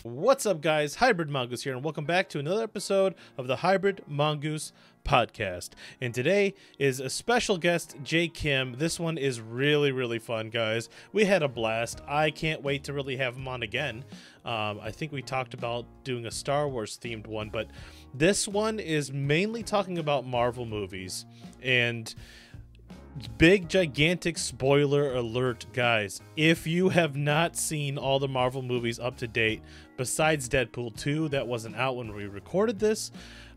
What's up, guys? Hybrid Mongoose here, and welcome back to another episode of the Hybrid Mongoose podcast. And today is a special guest, Jay Kim. This one is really fun, guys. We had a blast. I can't wait to really have him on again. I think we talked about doing a Star Wars themed one, but this one is mainly talking about Marvel movies. And big gigantic spoiler alert, guys, if you have not seen all the Marvel movies up to date besides Deadpool 2 that wasn't out when we recorded this,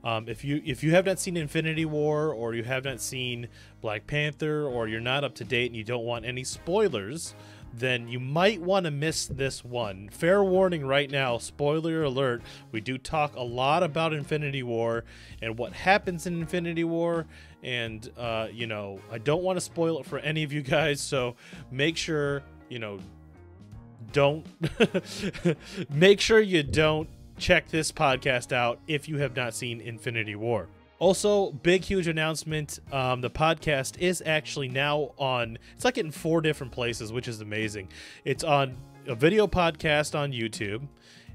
if you have not seen Infinity War, or you have not seen Black Panther, or you're not up to date and you don't want any spoilers, then you might want to miss this one. Fair warning right now, spoiler alert, we do talk a lot about Infinity War and what happens in Infinity War, and you know, I don't want to spoil it for any of you guys, so make sure, you know, don't make sure you don't check this podcast out if you have not seen Infinity War. Also, big huge announcement, the podcast is actually now on, it's like in 4 different places, which is amazing. It's on a video podcast on YouTube,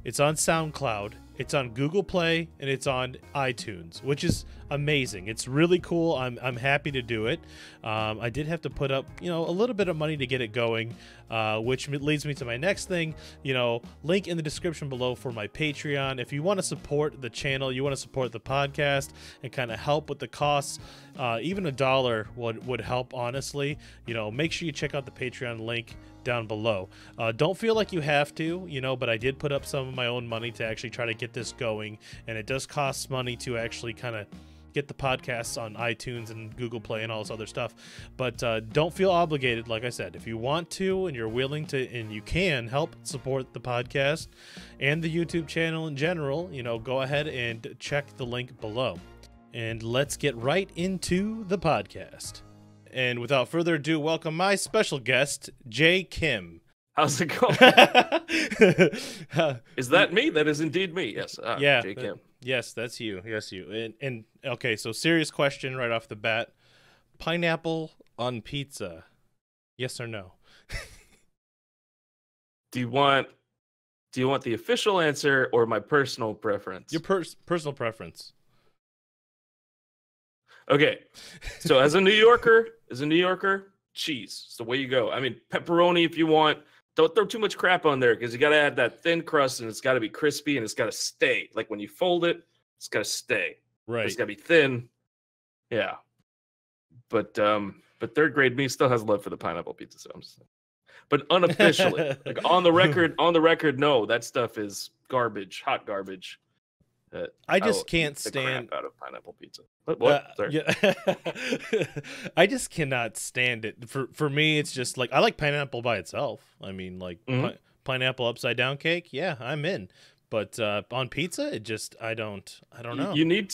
it's on SoundCloud, it's on Google Play, and it's on iTunes, which is amazing. It's really cool. I'm happy to do it. I did have to put up, you know, a little bit of money to get it going, which leads me to my next thing. You know, link in the description below for my Patreon. If you want to support the channel, you want to support the podcast and kind of help with the costs, even $1 would help, honestly. You know, make sure you check out the Patreon link down below. Don't feel like you have to, you know, but I did put up some of my own money to actually try to get this going, and it does cost money to actually kind of get the podcasts on iTunes and Google Play and all this other stuff. But don't feel obligated. Like I said, if you want to and you're willing to and you can help support the podcast and the YouTube channel in general, you know, go ahead and check the link below. And let's get right into the podcast. And without further ado, welcome my special guest, Jay Kim. How's it going? Is that me? That is indeed me. Yes. Yeah. Jay Kim. Yes, that's you. Yes, you. And okay, so serious question right off the bat: pineapple on pizza? Yes or no? Do you want the official answer or my personal preference? Your personal preference. Okay. So as a New Yorker, cheese. It's the way you go. I mean, pepperoni if you want. Don't throw too much crap on there, because you got to add that thin crust, and it's got to be crispy, and it's got to stay. Like when you fold it, it's got to stay. Right. It's got to be thin. Yeah. But third grade me still has love for the pineapple pizza. So I'm just saying. But unofficially, like on the record, no, that stuff is garbage, hot garbage. I just can't stand crap out of pineapple pizza. What? Sorry. Yeah. I just cannot stand it. For me, it's just like, I like pineapple by itself. I mean, like pineapple upside down cake. Yeah, I'm in. But on pizza, it just I don't know. You need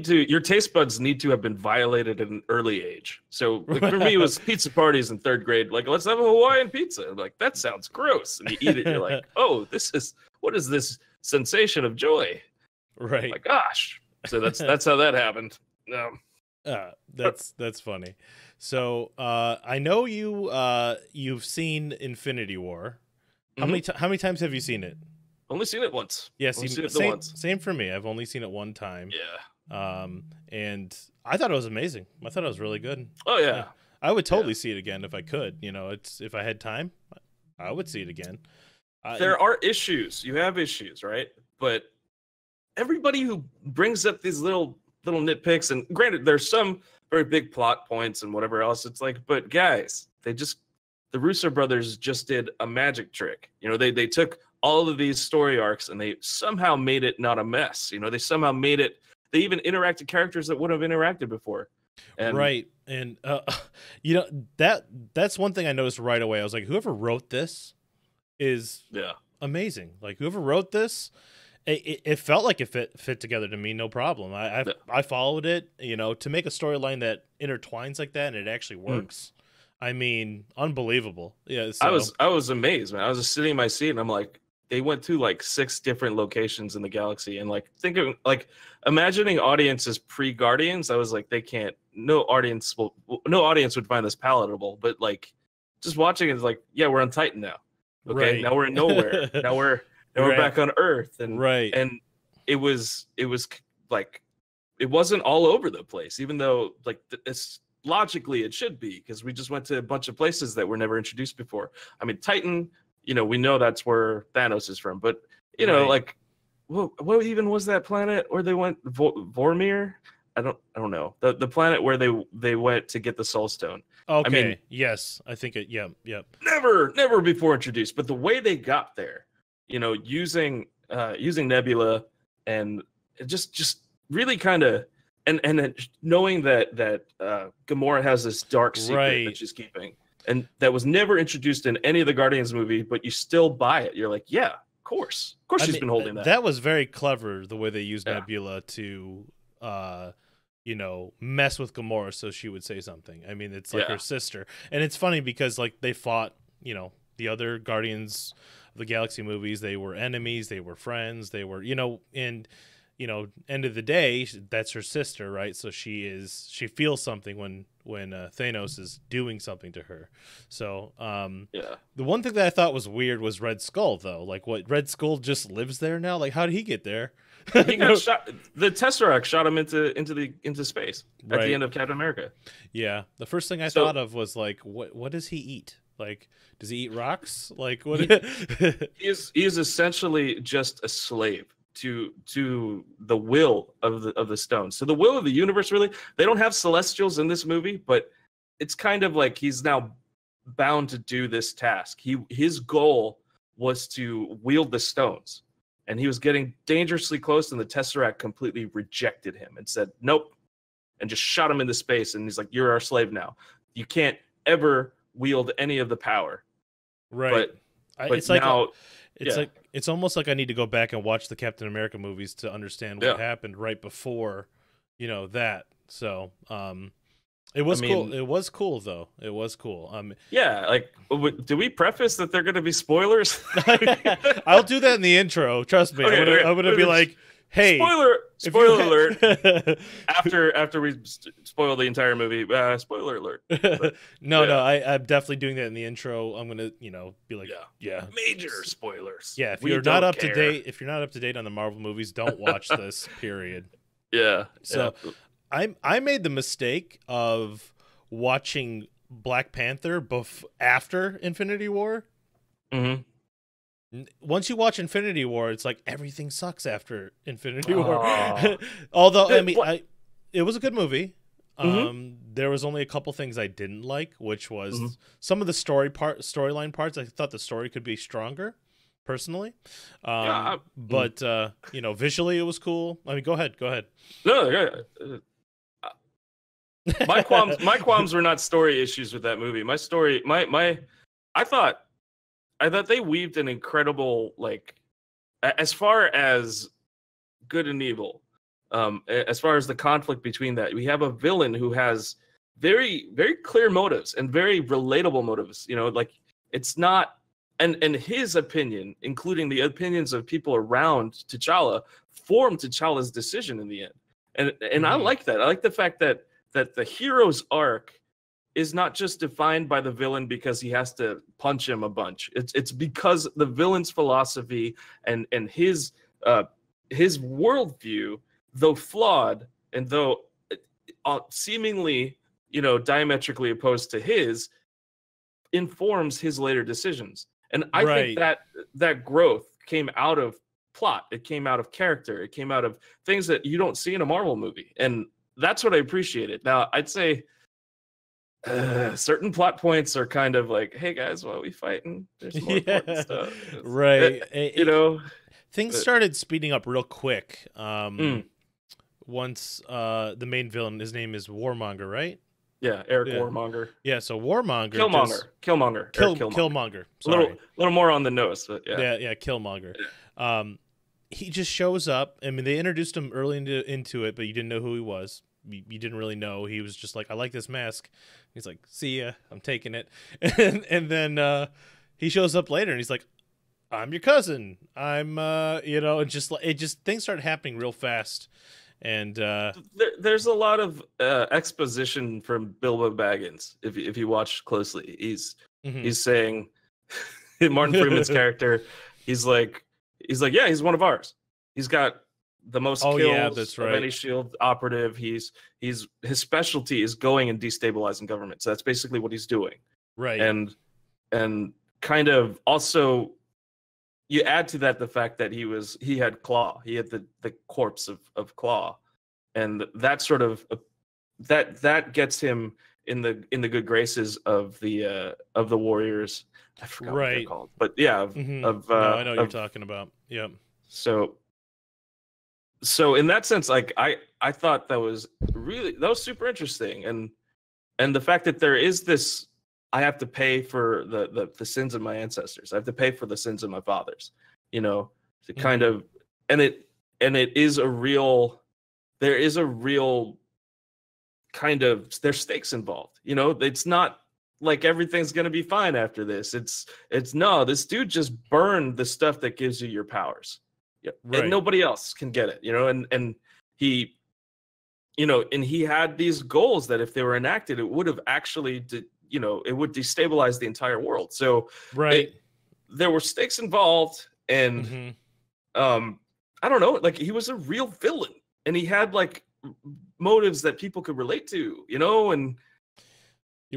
to, your taste buds need to have been violated at an early age. So like, for me, it was pizza parties in 3rd grade. Like, let's have a Hawaiian pizza. I'm like, that sounds gross. And you eat it, you're like, oh, what is this sensation of joy? Right. Oh my gosh. So that's how that happened. That's funny. So I know you've seen Infinity War. How many times have you seen it? Only seen it once. Yes, yeah, same for me. I've only seen it one time. Yeah. And I thought it was amazing. I thought it was really good. Oh yeah. I would totally see it again if I could. You know, if I had time, I would see it again. There are issues. You have issues, right? But everybody who brings up these little nitpicks, and granted, there's some very big plot points and whatever else, it's like, but guys, the Russo brothers just did a magic trick. You know, they took all of these story arcs and they somehow made it not a mess. You know, they somehow made it, they even interacted characters that wouldn't have interacted before. And, right. And, you know, that's one thing I noticed right away. I was like, whoever wrote this is amazing. Like, whoever wrote this, it felt like it fit together to me, no problem. I followed it, you know, to make a storyline that intertwines like that and it actually works. I mean, unbelievable. Yeah, so. I was amazed, man. I was just sitting in my seat and I'm like, they went to like 6 different locations in the galaxy, and like imagining audiences pre-Guardians, I was like, no audience would find this palatable, but like just watching it is like, yeah, we're on Titan now. Okay, right. Now we're in nowhere. now and we're back on Earth, right. and it was like it wasn't all over the place, even though like it's logically it should be, because we just went to a bunch of places that were never introduced before. I mean, Titan, you know, we know that's where Thanos is from, but you know, like what even was that planet where they went? Vormir? I don't know. The planet where they went to get the Soul Stone. Okay. I mean, yes, I think it. Yep. Never before introduced, but the way they got there, you know, using Nebula, and just really kind of, and knowing that Gamora has this dark secret that she's keeping, and that was never introduced in any of the Guardians movie, but you still buy it. You're like, yeah, of course she's been holding that. That was very clever, the way they used Nebula to you know, mess with Gamora so she would say something. I mean, it's like her sister. And it's funny because like they fought, you know, the other Guardians of the Galaxy movies, they were enemies, they were friends, they were, you know, and you know, end of the day, that's her sister, right? So she feels something when Thanos is doing something to her. So the one thing that I thought was weird was Red Skull, though. Like, what, Red Skull just lives there now? Like, how did he get there? He got shot. The Tesseract shot him into space at the end of Captain America. Yeah, the first thing I thought of was like, what does he eat? Like, does he eat rocks? Like, what? He is essentially just a slave to the will of the stones. So the will of the universe, really. They don't have Celestials in this movie, but it's kind of like he's now bound to do this task. His goal was to wield the stones, and he was getting dangerously close, and the Tesseract completely rejected him and said nope, and just shot him into space. And he's like, "You're our slave now. You can't ever wield any of the power." Right. But it's now, like like it's almost like I need to go back and watch the Captain America movies to understand what happened right before, you know, that. So it was cool. It was cool though. It was cool. Yeah, like, do we preface that they're going to be spoilers? I'll do that in the intro. Trust me. Okay, I'm gonna be like, hey, spoiler alert. after we spoil the entire movie, spoiler alert. But, no, I'm definitely doing that in the intro. I'm gonna, you know, be like, major spoilers. Yeah, if you're not up to date on the Marvel movies, don't watch this. Period. Yeah. So, I made the mistake of watching Black Panther after Infinity War. Mm-hmm. Once you watch Infinity War, it's like everything sucks after Infinity War. Although, I mean, it was a good movie. There was only a couple things I didn't like, which was some of the storyline parts. I thought the story could be stronger, personally. But you know, visually it was cool. I mean, go ahead. No, my qualms were not story issues with that movie. I thought they weaved an incredible, like, as far as good and evil, as far as the conflict between that, we have a villain who has very, very clear motives and very relatable motives. You know, like, it's not, and his opinion, including the opinions of people around T'Challa, formed T'Challa's decision in the end. And I like that. I like the fact that the hero's arc is not just defined by the villain because he has to punch him a bunch. It's because the villain's philosophy and his worldview, though flawed and though seemingly, you know, diametrically opposed to his, informs his later decisions. And I think that growth came out of plot. It came out of character. It came out of things that you don't see in a Marvel movie. And that's what I appreciated. Now, I'd say certain plot points are kind of like, hey guys, why are we fighting? There's more important stuff. You know, things started speeding up real quick. Once the main villain, his name is Warmonger, right? Yeah, Eric Warmonger. Yeah, so Warmonger. Killmonger. Sorry. A little more on the nose, but yeah, Killmonger. He just shows up. I mean, they introduced him early into it, but you didn't know who he was. You didn't really know. He was just like, I like this mask. He's like, see ya, I'm taking it. And then he shows up later and he's like, I'm your cousin. I'm you know, and just things started happening real fast. And there's a lot of exposition from Bilbo Baggins. If you watch closely, he's saying Martin Freeman's character, he's like, He's like, yeah, he's one of ours. He's got the most kills yeah, that's right. of any shield operative. His specialty is going and destabilizing government. So that's basically what he's doing. Right. And kind of also you add to that the fact that he had Claw. He had the corpse of Claw. And that sort of that gets him in the good graces of the warriors. I forgot what they're called. But yeah, no, I know what you're talking about. Yep. So in that sense, like I thought that was super interesting, and the fact that there is this, I have to pay for the sins of my ancestors. I have to pay for the sins of my fathers. To kind of, and it is a real. There is a real kind of, there's stakes involved. It's not like everything's gonna be fine after this. It's no, this dude just burned the stuff that gives you your powers. Right. And nobody else can get it, and he, and he had these goals that if they were enacted, it would have actually, it would destabilize the entire world. So there were stakes involved, and I don't know, like he was a real villain, and he had like motives that people could relate to, and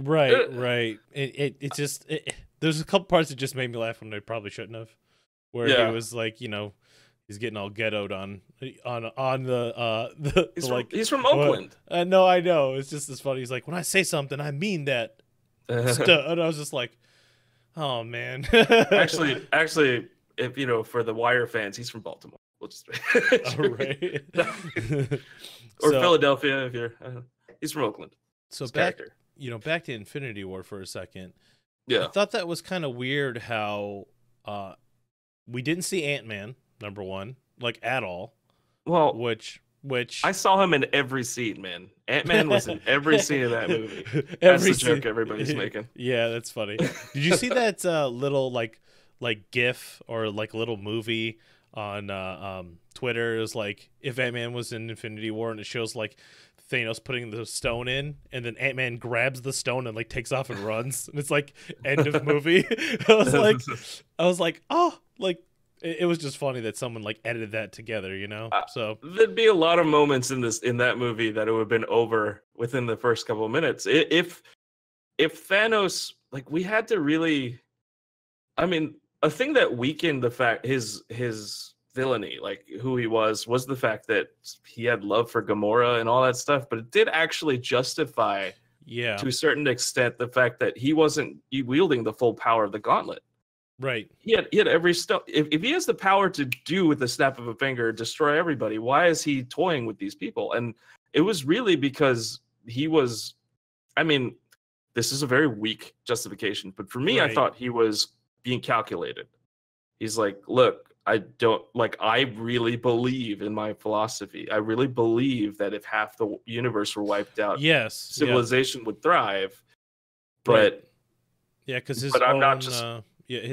right. It just there's a couple parts that just made me laugh when they probably shouldn't have, where he was like, he's getting all ghettoed on the he's from Oakland. No, I know. It's just as funny. He's like, when I say something, I mean that. And I was just like, oh man. actually, if for the Wire fans, he's from Baltimore. We'll just right. Or Philadelphia if you're. He's from Oakland. So back to Infinity War for a second. Yeah, I thought that was kind of weird how we didn't see Ant-Man. Number one, like at all. Well, which I saw him in every scene, man. Ant-Man was in every scene of that movie. That's the joke everybody's making. Yeah, that's funny. Did you see that little like GIF or like little movie on Twitter? It was like if Ant-Man was in Infinity War, and it shows like Thanos putting the stone in, and then Ant-Man grabs the stone and like takes off and runs, and it's like end of movie. I was like, oh, like. It was just funny that someone like edited that together, So there'd be a lot of moments in that movie that it would have been over within the first couple of minutes. If Thanos, like, we had to really, I mean, a thing that weakened the fact his villainy, like who he was the fact that he had love for Gamora and all that stuff. But it did actually justify, to a certain extent, the fact that he wasn't wielding the full power of the gauntlet. Right. He had every stuff. If he has the power to do with the snap of a finger, destroy everybody, why is he toying with these people? And it was really because he was, I mean, this is a very weak justification, but for me, I thought he was being calculated. He's like, look, I really believe in my philosophy. I really believe that if half the universe were wiped out, civilization would thrive. But because his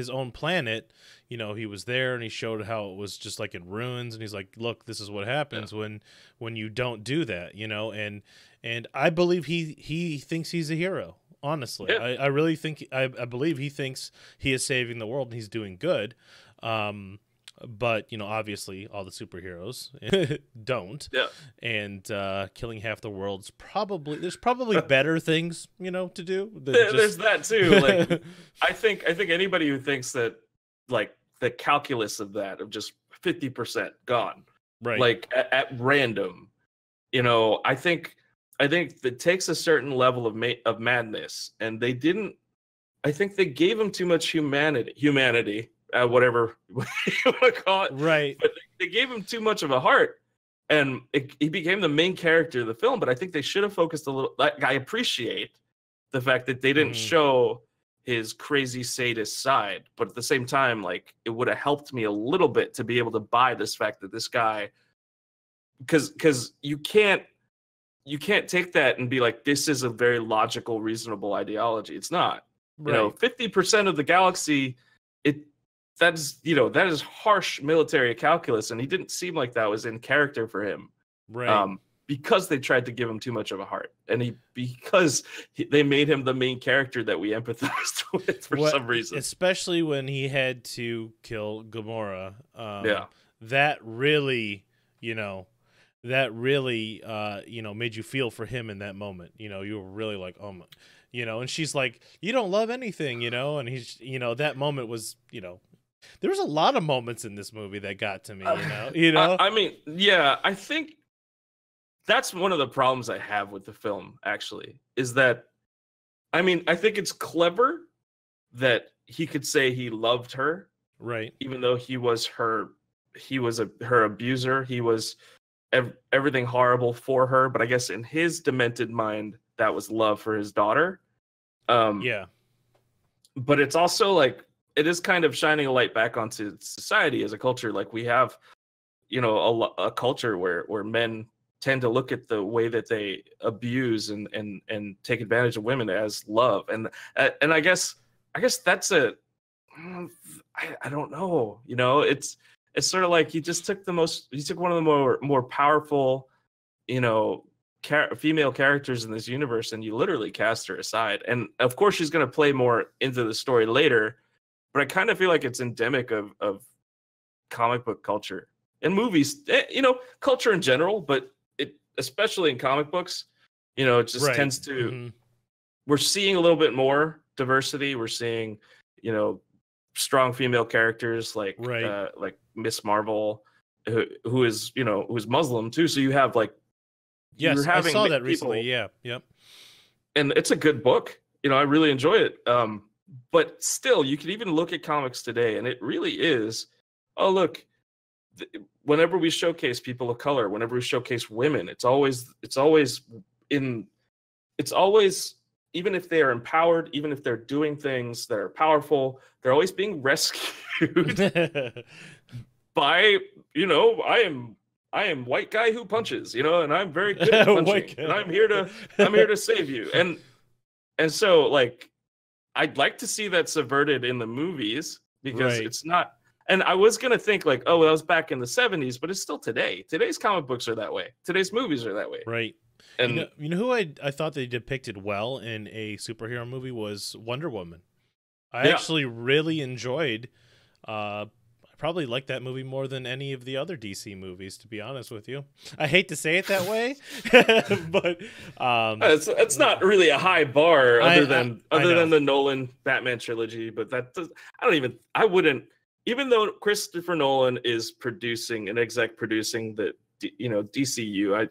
own planet, he was there and he showed how it was just like in ruins, and he's like, look, this is what happens when you don't do that, and I believe he thinks he's a hero, honestly. I really think I believe he thinks he is saving the world and he's doing good, but obviously all the superheroes don't, and killing half the world's there's probably better things to do. There's that too. Like I think anybody who thinks that, like, the calculus of that, of just 50% gone, right, like at random, I think that takes a certain level of madness, and they didn't. I think they gave him too much humanity. Whatever you want to call it, right? But they gave him too much of a heart, and he became the main character of the film. But I think they should have focused a little. Like, I appreciate the fact that they didn't show his crazy sadist side, but at the same time, like, it would have helped me a little bit to be able to buy this fact that this guy, because you can't take that and be like, this is a very logical, reasonable ideology. It's not. Right. 50% of the galaxy, that is harsh military calculus, and he didn't seem like that was in character for him. Right. because they tried to give him too much of a heart, and they made him the main character that we empathized with for some reason. Especially when he had to kill Gamora. Yeah. That really, made you feel for him in that moment. You were really like, oh my, and she's like, you don't love anything, and he's, that moment was, there was a lot of moments in this movie that got to me, I mean, yeah, I think that's one of the problems I have with the film, actually, is that, I mean, I think it's clever that he could say he loved her, right? Even though he was her abuser, he was everything horrible for her. But I guess in his demented mind, that was love for his daughter. Yeah. But it's also like, it is kind of shining a light back onto society as a culture. Like we have, a culture where men tend to look at the way that they abuse and take advantage of women as love, and I guess that's I don't know, it's sort of like he took one of the more powerful, female characters in this universe, and you literally cast her aside. And of course she's going to play more into the story later, but I kind of feel like it's endemic of comic book culture and movies, culture in general, but especially in comic books, it just tends to, we're seeing a little bit more diversity. We're seeing, strong female characters like Miss Marvel, who is Muslim too. So you have like, yes, I saw that recently. Yeah. Yep. And it's a good book. I really enjoy it. But still, you can even look at comics today, and it really is, oh, look, whenever we showcase people of color, whenever we showcase women, it's always even if they are empowered, even if they're doing things that are powerful, they're always being rescued by, I am white guy who punches, and I'm very good at punching, and I'm here to save you. And so, like, I'd like to see that subverted in the movies, because it's not. And I was going to think like, oh, well, that was back in the 70s, but it's still today. Today's comic books are that way. Today's movies are that way. Right. And you know who I thought they depicted well in a superhero movie was Wonder Woman. I actually really enjoyed, I probably liked that movie more than any of the other DC movies, to be honest with you. I hate to say it that way, but it's not really a high bar other than the Nolan Batman trilogy, but even though Christopher Nolan is producing and exec producing the DCU,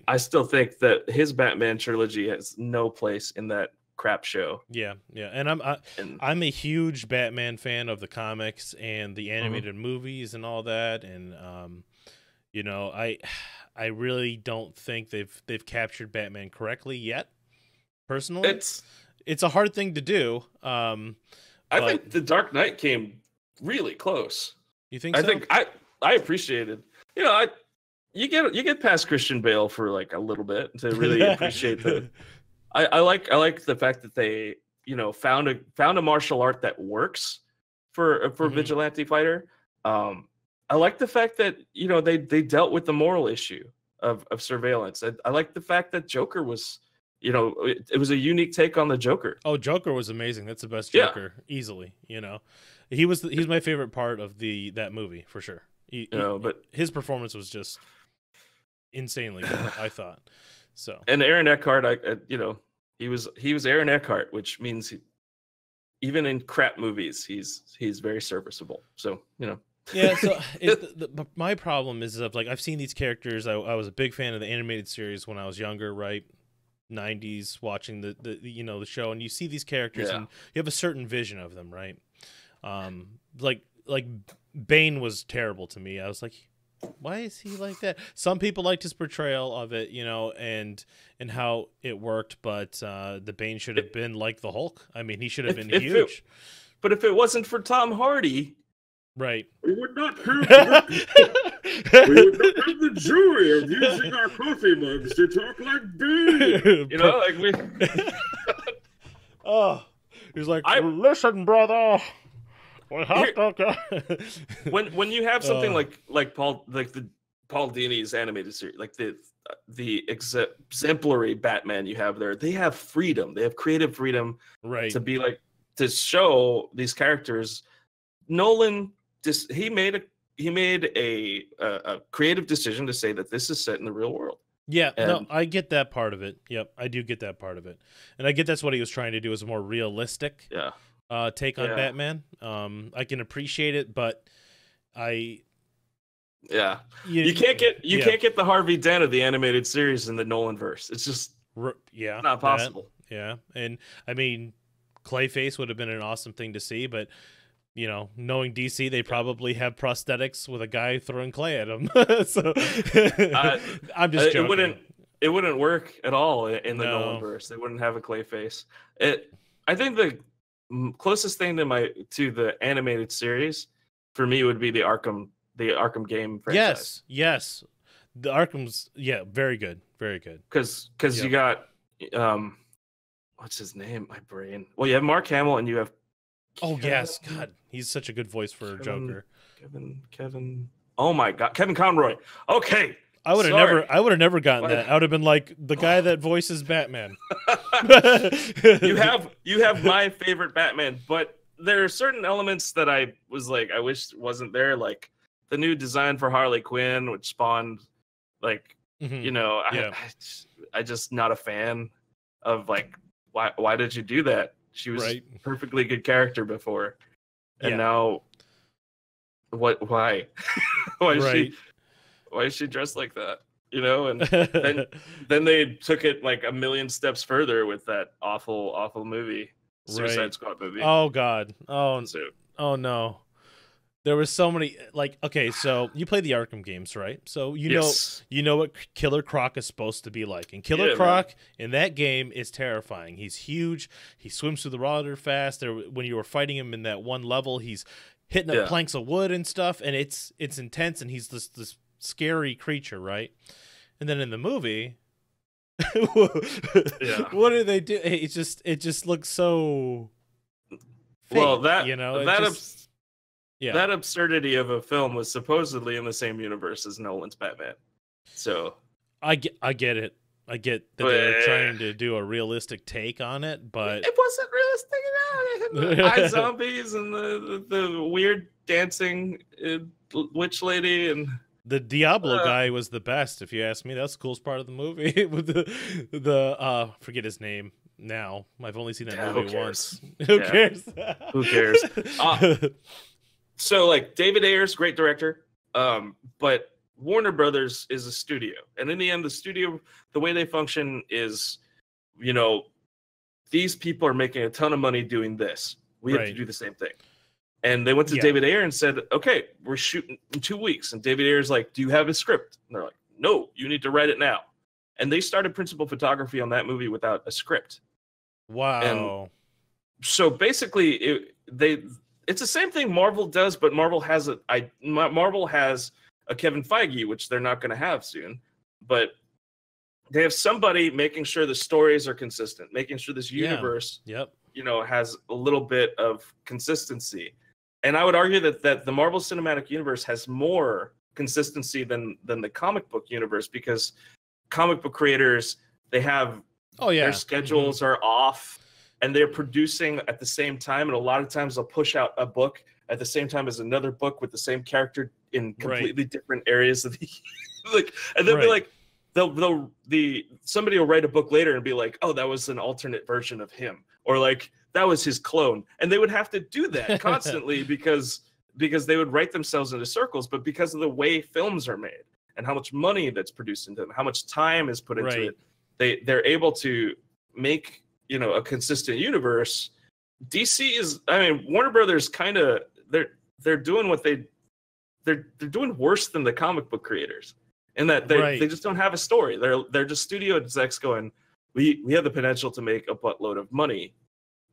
I still think that his Batman trilogy has no place in that crap show. Yeah, and I'm a huge Batman fan of the comics and the animated movies and all that, and I really don't think they've captured Batman correctly yet. Personally, it's a hard thing to do. I think The Dark Knight came really close. You think so? I think I appreciated, you get past Christian Bale for like a little bit to really appreciate the. I like the fact that they found a martial art that works for a vigilante fighter. I like the fact that they dealt with the moral issue of surveillance. I like the fact that Joker was it was a unique take on the Joker. Oh, Joker was amazing. That's the best Joker easily. He's my favorite part of that movie for sure. But his performance was just insanely good, I thought. So, and Aaron Eckhart, he was Aaron Eckhart, which means even in crap movies, he's very serviceable. So yeah. So my problem is like I've seen these characters. I was a big fan of the animated series when I was younger, right? 90s, watching the show, and you see these characters and you have a certain vision of them, right? Like Bane was terrible to me. I was like, why is he like that? Some people liked his portrayal of it, and how it worked, but the Bane should have been like the Hulk. I mean, he should have been huge. But if it wasn't for Tom Hardy, right, we would not have the joy of using our coffee mugs to talk like Bane. Oh, he's like, listen, brother. When you have something like the Paul Dini's animated series, like the exemplary Batman you have there. They have freedom. They have creative freedom Right. to be like to show these characters. Nolan he made a creative decision to say that this is set in the real world. Yeah, no, And I get that part of it. Yep, I do get that part of it, and I get that's what he was trying to do, is a more realistic take on Batman. I can appreciate it, but you can't get the Harvey Dent of the animated series in the Nolan verse. It's just not possible. And I mean, Clayface would have been an awesome thing to see, but you know, knowing DC, they probably have prosthetics with a guy throwing clay at him. So I'm just joking. It wouldn't work at all in the Nolan verse. They wouldn't have a Clayface. I think the closest thing to the animated series for me would be the Arkham game franchise. Yes. The Arkham's very good. Because you got what's his name? My brain. Well, you have Mark Hamill and you have yes, God, he's such a good voice for Joker. Kevin. Oh my God, Kevin Conroy. Okay, I would have never gotten that. I would have been like the guy that voices Batman. You have my favorite Batman, but there are certain elements that I was like, I wish wasn't there, like the new design for Harley Quinn, which spawned like, I just not a fan of like, why did you do that? She was a perfectly good character before, and now, why? Why is she dressed like that? You know, and then they took it like a million steps further with that awful movie, Suicide Squad movie. Oh God, oh no. There was so many, like, okay, so you play the Arkham games, right? So you know what Killer Croc is supposed to be like. And Killer Croc in that game is terrifying. He's huge. He swims through the water fast. When you were fighting him in that one level, he's hitting up planks of wood and stuff, and it's intense, and he's this scary creature, right? And then in the movie, what do they do? It just looks so fake, well, that absurdity of a film was supposedly in the same universe as Nolan's Batman. So I get it. I get that they're trying to do a realistic take on it, but it wasn't realistic at all. The zombies and the weird dancing witch lady and the Diablo guy was the best, if you ask me. That's the coolest part of the movie. With the forget his name now. I've only seen that movie once. Who cares? Who cares? So like David Ayer's great director, but Warner Brothers is a studio, and in the end, the studio, the way they function is, these people are making a ton of money doing this. We have to do the same thing. And they went to David Ayer and said, "Okay, we're shooting in 2 weeks." And David Ayer's like, "Do you have a script?" And they're like, "No, you need to write it now." And they started principal photography on that movie without a script. Wow. And so basically, it's the same thing Marvel does, but Marvel has a Kevin Feige, which they're not going to have soon. But they have somebody making sure the stories are consistent, making sure this universe, has a little bit of consistency. And I would argue that the Marvel Cinematic Universe has more consistency than the comic book universe, because comic book creators, they have their schedules are off, and they're producing at the same time. And a lot of times they'll push out a book at the same time as another book with the same character in completely different areas of the and they'll be like, somebody will write a book later and be like, "Oh, that was an alternate version of him," or like, "That was his clone." And they would have to do that constantly because they would write themselves into circles. But because of the way films are made and how much money that's produced into them, how much time is put into it, they're able to make a consistent universe. Warner Brothers kind of they're doing what they're doing worse than the comic book creators, in that they just don't have a story. They're just studio execs going, we have the potential to make a buttload of money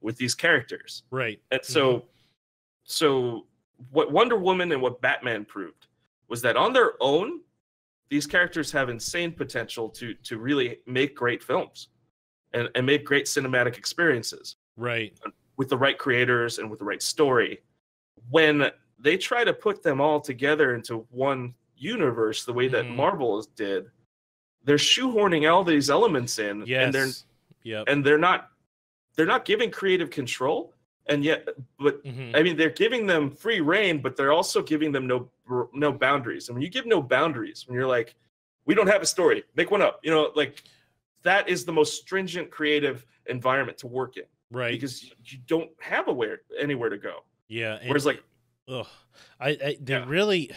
with these characters, right? And so what Wonder Woman and what Batman proved was that on their own, these characters have insane potential to really make great films and make great cinematic experiences, right? With the right creators and with the right story. When they try to put them all together into one universe the way that Marvel did, they're shoehorning all these elements in, Yes. and they're not giving creative control, and yet, but I mean, they're giving them free reign, but they're also giving them no boundaries. And when you give no boundaries, when you're like, we don't have a story, make one up, like that is the most stringent creative environment to work in, right? Because you don't have anywhere to go. Yeah. Whereas like, really.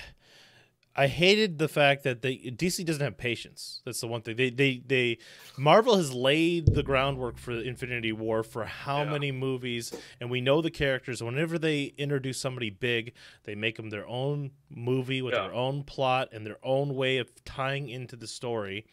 I hated the fact that DC doesn't have patience. That's the one thing. They Marvel has laid the groundwork for Infinity War for how many movies, and we know the characters. Whenever they introduce somebody big, they make them their own movie with their own plot and their own way of tying into the story.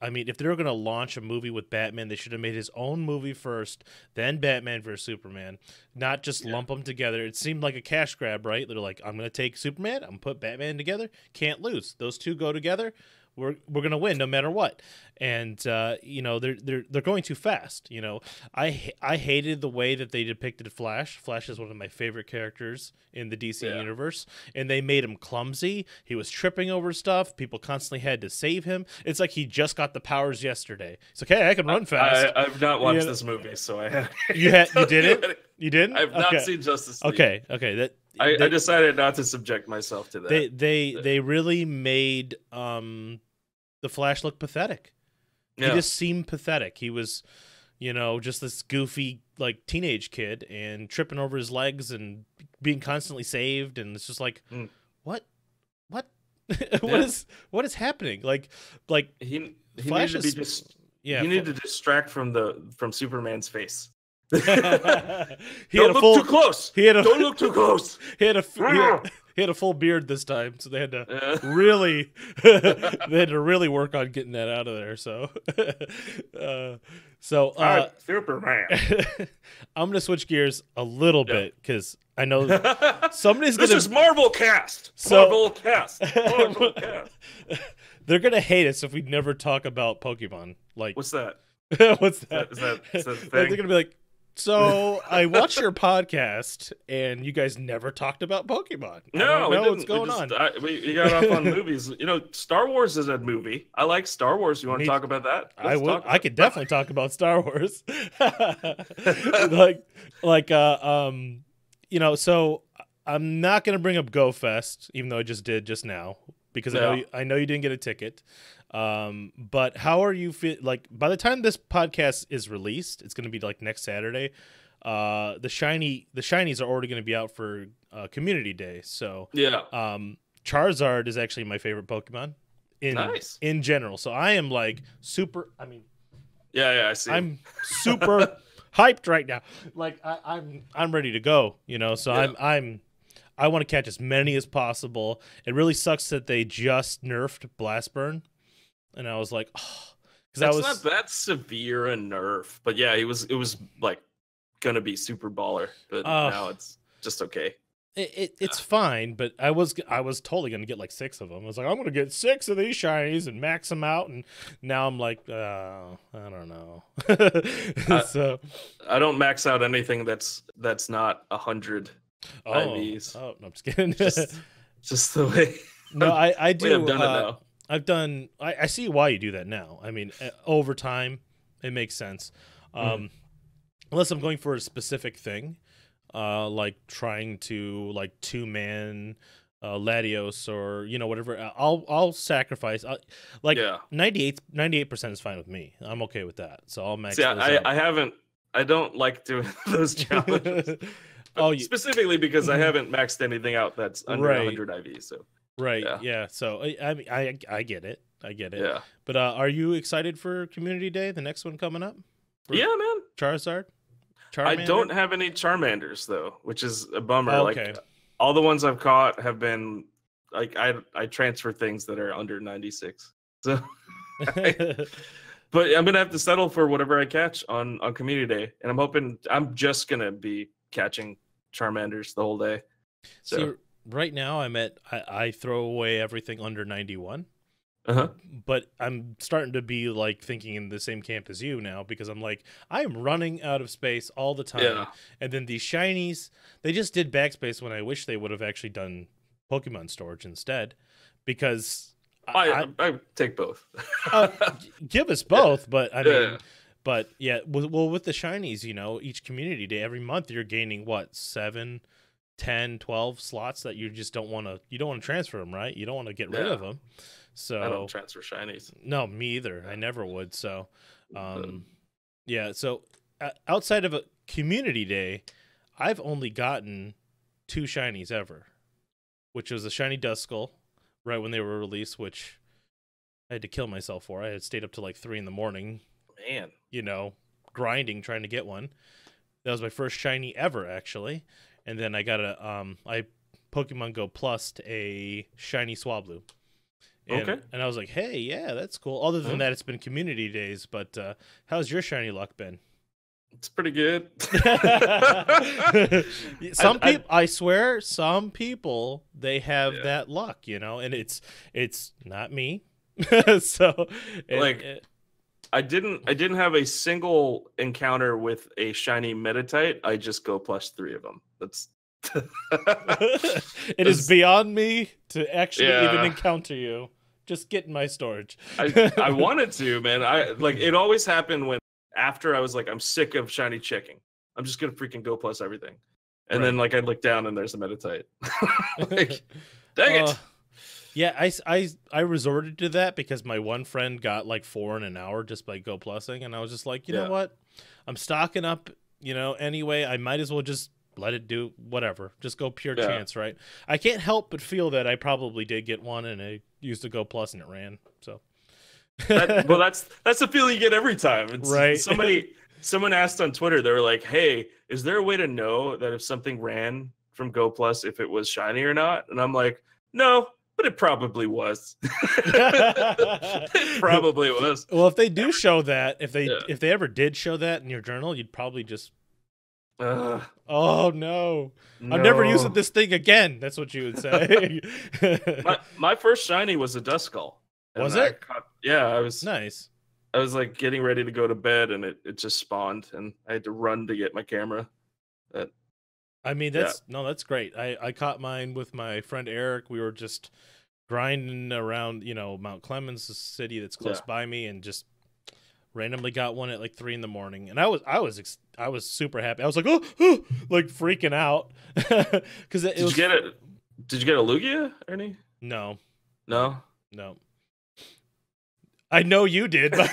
If they were going to launch a movie with Batman, they should have made his own movie first, then Batman vs. Superman, not just lump them together. It seemed like a cash grab, right? They're like, I'm going to take Superman, I'm going to put Batman together. Can't lose. Those two go together. We're going to win no matter what. And they're going too fast. I hated the way that they depicted Flash. Flash is one of my favorite characters in the DC universe, and they made him clumsy. He was tripping over stuff. People constantly had to save him. It's like he just got the powers yesterday. It's like, hey, I can run fast. I've not watched this movie, so I have. You didn't? You didn't? I've not seen Justice League. Okay. I decided not to subject myself to that. They really made the Flash look pathetic. He just seemed pathetic. He was, just this goofy like teenage kid and tripping over his legs and being constantly saved, and it's just like, what what is happening? Like he Flash needed to be just you need to distract from Superman's face. Don't look too close. Don't look too close. He had a full beard this time, so they had to really work on getting that out of there. So, Superman. I'm gonna switch gears a little bit because I know somebody's This is Marvel Cast. Marvel Cast. They're gonna hate us if we never talk about Pokemon. Like, what's that? What's that? Is that a thing? They're gonna be like, so I watched your podcast and you guys never talked about Pokemon. No, I don't know what's going on. We got off on movies. Star Wars is a movie. I like Star Wars. You want to talk about that? I could definitely talk about Star Wars. So I'm not gonna bring up Go Fest, even though I just did just now, because I know you didn't get a ticket. But how are you feel like by the time this podcast is released, it's going to be like next Saturday. The shinies are already going to be out for Community Day. So Charizard is actually my favorite Pokemon in general. So I am like super. I mean, I see. I'm super hyped right now. Like I'm ready to go. So I want to catch as many as possible. It really sucks that they just nerfed Blastburn. And I was like, because it's not that severe a nerf, but it was like gonna be super baller, but now it's just okay. It's fine, but I was totally gonna get like 6 of them. I was like, I'm gonna get 6 of these shinies and max them out, and now I'm like, I don't know. So I don't max out anything that's not 100 IVs. Oh no, I'm just kidding. just the way. No, I do. I've done it now. I see why you do that now. I mean, over time, it makes sense. Unless I'm going for a specific thing, like trying to like 2-man Latios or whatever. I'll sacrifice. 98% is fine with me. I'm okay with that. So I'll max. I don't like doing those challenges. Specifically because I haven't maxed anything out that's under 100 IV. So. Right. Yeah. So I get it. Yeah. But are you excited for Community Day, the next one coming up? Yeah, man. Charizard. I don't have any Charmanders though, which is a bummer. Okay. Like all the ones I've caught have been like I transfer things that are under 96. So, but I'm gonna have to settle for whatever I catch on Community Day, and I'm just gonna be catching Charmanders the whole day. So. See, right now I throw away everything under 91. But I'm starting to be like thinking in the same camp as you now, because I'm like, I am running out of space all the time. And then these shinies, they just did backspace when I wish they would have actually done Pokemon storage instead, because I take both. give us both. But I mean, Yeah. but yeah, well, with the shinies, each community day, every month you're gaining what 7, 10, 12 slots that you just don't want to transfer them, right? You don't want to get rid of them. So I don't transfer shinies. No, me either. I never would. So, yeah. So outside of a community day, I've only gotten 2 shinies ever, which was a shiny Duskull right when they were released, which I had to kill myself for. I had stayed up to like 3 a.m, Man, grinding trying to get one. That was my first shiny ever, actually. And then I got I Pokemon Go Plussed a shiny Swablu. And I was like, hey, yeah, that's cool. Other than that, it's been community days. But how's your shiny luck been? it's pretty good. I swear, some people, they have that luck, and it's not me. So, I didn't have a single encounter with a shiny Meditite. I just go plus 3 of them. That's it is beyond me to actually even encounter you. Just get in my storage. I wanted to, man. It always happened when after I was like, I'm sick of shiny checking. I'm just gonna freaking go plus everything. And then I look down and there's a Meditite. Dang it. Yeah, I resorted to that because my one friend got like 4 in an hour just by go plussing, and I was just like, you know what? I'm stocking up, anyway. I might as well just let it do whatever. Just go pure chance, right? I can't help but feel that I probably did get one, and I used to go plus and it ran. So, that's the feeling you get every time. Right. Someone asked on Twitter, they were like, "Hey, is there a way to know that if something ran from Go Plus if it was shiny or not?" And I'm like, "No, but it probably was." It probably was. Well, if they do show that, if they ever did show that in your journal, you'd probably just oh no. I'm never using this thing again. That's what you would say. my first shiny was a Duskull. Was it? I was nice. I was like getting ready to go to bed and it just spawned and I had to run to get my camera. I mean, that's great. I caught mine with my friend Eric. We were just grinding around, Mount Clemens, the city that's close by me, and just randomly got one at like 3 a.m. And I was super happy. I was like, oh like freaking out because Did you get a Lugia, Ernie? No. I know you did, but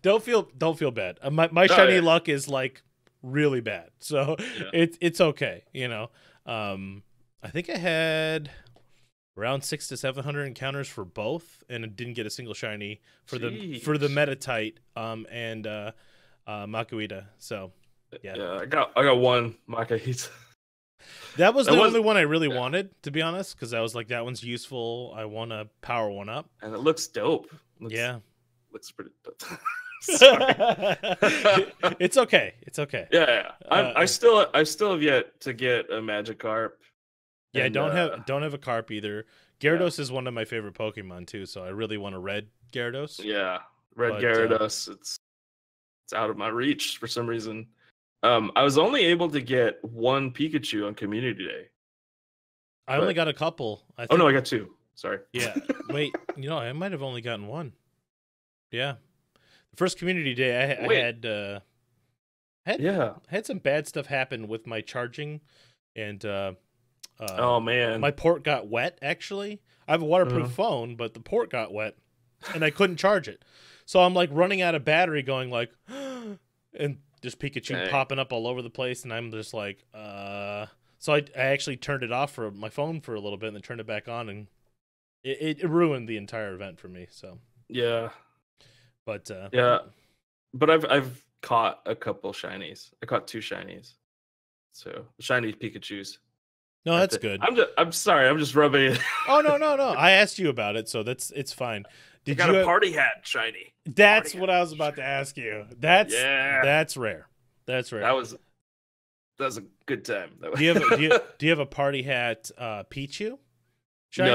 don't feel bad. My shiny luck is like really bad, so it's okay. I think I had around 600 to 700 encounters for both, and it didn't get a single shiny for the Meditite and Makuhita. So I got one Makuhita. That was the only one I really wanted, to be honest, because I was like, that one's useful. I want to power one up. And it looks dope. Looks pretty dope. It's okay. Yeah. I still have yet to get a Magikarp. Yeah, I don't have a Carp either. Gyarados is one of my favorite Pokemon too, so I really want a red Gyarados. Yeah, Gyarados. It's out of my reach for some reason. I was only able to get one Pikachu on Community Day. I only got a couple. I got 2. Sorry. Yeah. Wait, I might have only gotten one. Yeah. The first Community Day, I had some bad stuff happen with my charging, and oh man, my port got wet. Actually, I have a waterproof phone, but the port got wet, and I couldn't charge it. So I'm like running out of battery, going like, and just Pikachu popping up all over the place, and I'm just like, So I actually turned it off for my phone for a little bit, and then turned it back on, and it ruined the entire event for me. So but I've caught a couple shinies. I caught 2 shinies, so shiny Pikachu's. No, that's good. I'm sorry. I'm just rubbing it. Oh no! I asked you about it, so it's fine. Did you got a party hat shiny? That's what I was about to ask you. That's rare. That's rare. That was a good time. Do you have a party hat Pichu? Shiny?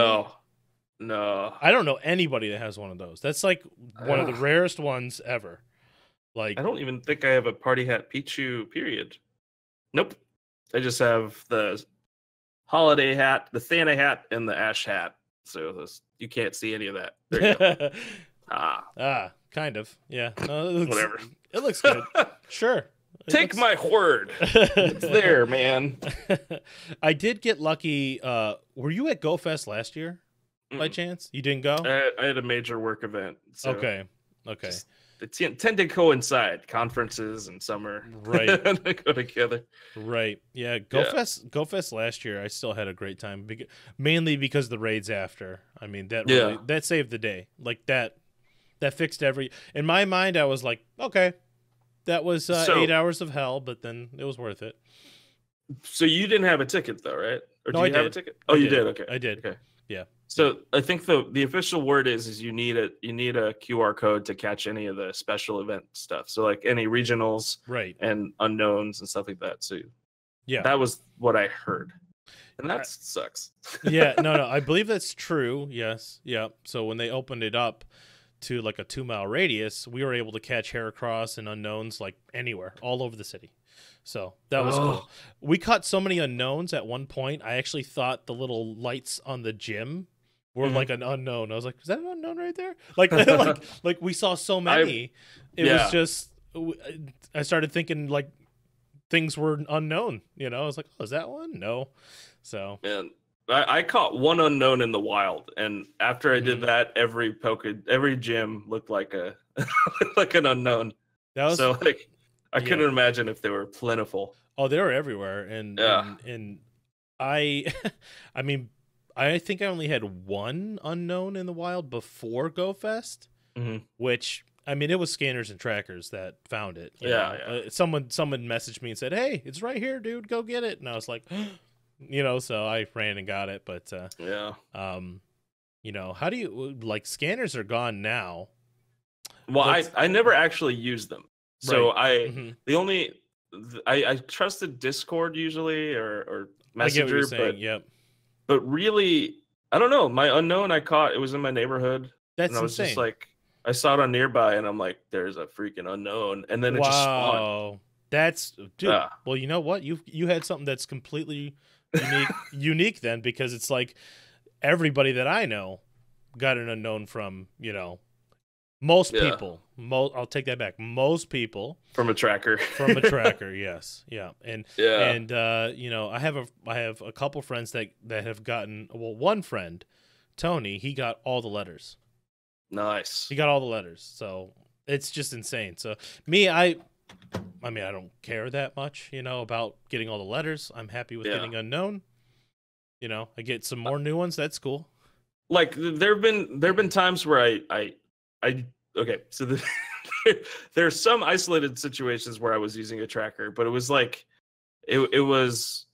No. I don't know anybody that has one of those. That's like one of the rarest ones ever. Like I don't even think I have a party hat Pichu. Period. Nope. I just have the holiday hat, the Santa hat, and the ash hat. So you can't see any of that. There you go. Kind of. Yeah. No, it looks, Whatever. It looks good. Sure. Take my word. It's there, man. I did get lucky. Were you at GoFest last year by chance? You didn't go? I had a major work event. So okay. They tend to coincide. Conferences and summer. Right. They go together. Right. Yeah. GoFest last year, I still had a great time. Mainly because of the raids after. I mean, that saved the day. Like that fixed in my mind, I was like, okay. That was 8 hours of hell, but then it was worth it. So you didn't have a ticket though, right? Or no, do you have a ticket? Oh, you did. Okay, I did. Okay, yeah. So I think the official word is you need a QR code to catch any of the special event stuff. So like any regionals, right, and unknowns and stuff like that. So yeah, that was what I heard, and that sucks. Yeah, no, I believe that's true. Yes, yeah. So when they opened it up to like a 2-mile radius, we were able to catch Heracross and unknowns like anywhere, all over the city. So that was cool. We caught so many unknowns at one point. I actually thought the little lights on the gym were like an unknown. I was like, is that an unknown right there? Like, like we saw so many. It was just, I started thinking like things were unknown. You know, I was like, oh, is that one? No. So. Man. I caught one unknown in the wild, and after I did that, every gym looked like like an unknown. That was so like I couldn't imagine if they were plentiful. Oh, they were everywhere, and I, I mean, I think I only had one unknown in the wild before GoFest, which I mean, it was scanners and trackers that found it. You know? Someone messaged me and said, "Hey, it's right here, dude. Go get it." And I was like. You know, so I ran and got it, but you know, how do you like scanners are gone now? Well, I never actually used them, so I trusted Discord usually or Messenger, but really I don't know. My unknown I caught it was in my neighborhood. That's and I was insane. just like I saw it on nearby, and I'm like, there's a freaking unknown, and then it just spawned. That's dude. Well, you know what? You had something that's completely unique then, because it's like everybody that I know got an unknown from, you know, most people. I'll take that back. Most people from a tracker. Yes, yeah, and you know, I have a couple friends that have gotten. Well, one friend, Tony, he got all the letters. Nice. He got all the letters, so it's just insane. So me, I mean, I don't care that much, you know, about getting all the letters. I'm happy with getting unknown. You know, I get some more new ones. That's cool. Like there've been times where I okay, so there's some isolated situations where I was using a tracker, but it was like it was